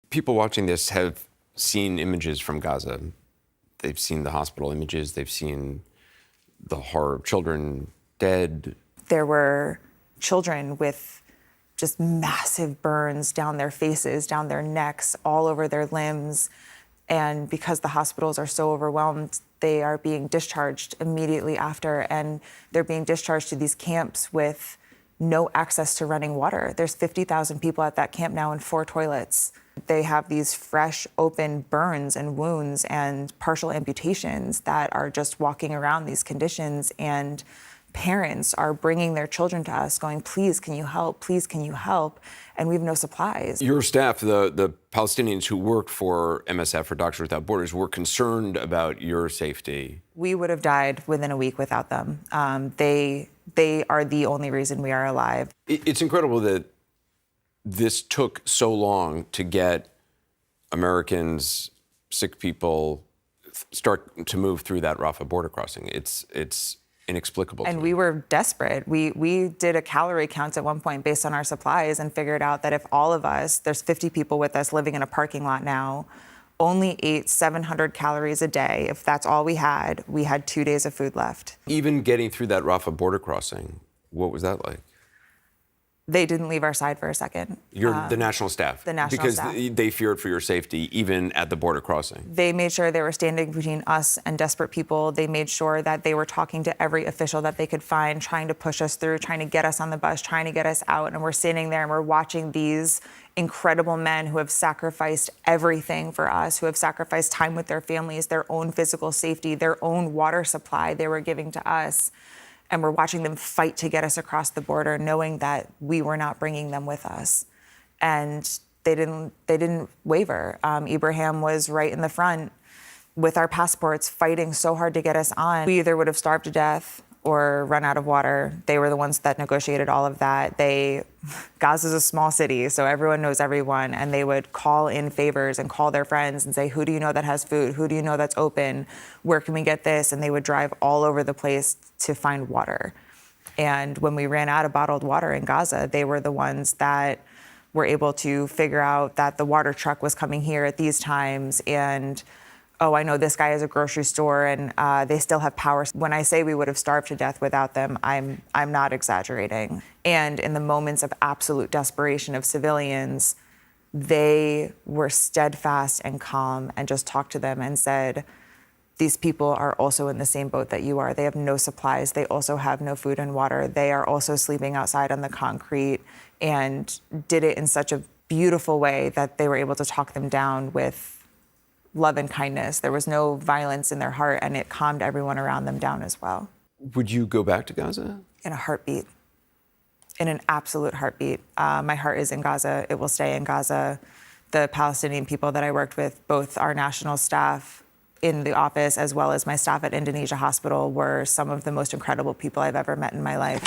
People watching this have seen images from Gaza. They've seen the hospital images. They've seen the horror of children dead. There were children with just massive burns down their faces, down their necks, all over their limbs. And because the hospitals are so overwhelmed, they are being discharged immediately after. And they're being discharged to these camps with no access to running water. There's 50,000 people at that camp now and 4 toilets. They have these fresh, open burns and wounds and partial amputations that are just walking around these conditions. And parents are bringing their children to us going, please, can you help? Please, can you help? And we have no supplies. Your staff, the Palestinians who worked for MSF or Doctors Without Borders, were concerned about your safety. We would have died within a week without them. They are the only reason we are alive. It's incredible that this took so long to get Americans, sick people, start to move through that Rafah border crossing. It's inexplicable. And we were desperate. We did a calorie count at one point based on our supplies and figured out that if all of us, there's 50 people with us living in a parking lot now, only ate 700 calories a day. If that's all we had 2 days of food left. Even getting through that Rafah border crossing, what was that like? They didn't leave our side for a second. The national staff? The national because staff. Because they feared for your safety, even at the border crossing. They made sure they were standing between us and desperate people. They made sure that they were talking to every official that they could find, trying to push us through, trying to get us on the bus, trying to get us out. And we're standing there and we're watching these incredible men who have sacrificed everything for us, who have sacrificed time with their families, their own physical safety, their own water supply they were giving to us. And we're watching them fight to get us across the border, knowing that we were not bringing them with us. And they didn't waver. Ibrahim was right in the front with our passports, fighting so hard to get us on. We either would have starved to death or run out of water. They were the ones that negotiated all of that. Gaza's a small city, so everyone knows everyone, and they would call in favors and call their friends and say, who do you know that has food? Who do you know that's open? Where can we get this? And they would drive all over the place to find water. And when we ran out of bottled water in Gaza, they were the ones that were able to figure out that the water truck was coming here at these times, and oh, I know this guy has a grocery store and they still have power. When I say we would have starved to death without them, I'm not exaggerating. And in the moments of absolute desperation of civilians, they were steadfast and calm and just talked to them and said, these people are also in the same boat that you are. They have no supplies. They also have no food and water. They are also sleeping outside on the concrete, and did it in such a beautiful way that they were able to talk them down with love and kindness. There was no violence in their heart, and it calmed everyone around them down as well. Would you go back to Gaza? In a heartbeat. In an absolute heartbeat. My heart is in Gaza. It will stay in Gaza. The Palestinian people that I worked with, both our national staff in the office as well as my staff at Indonesia Hospital, were some of the most incredible people I've ever met in my life.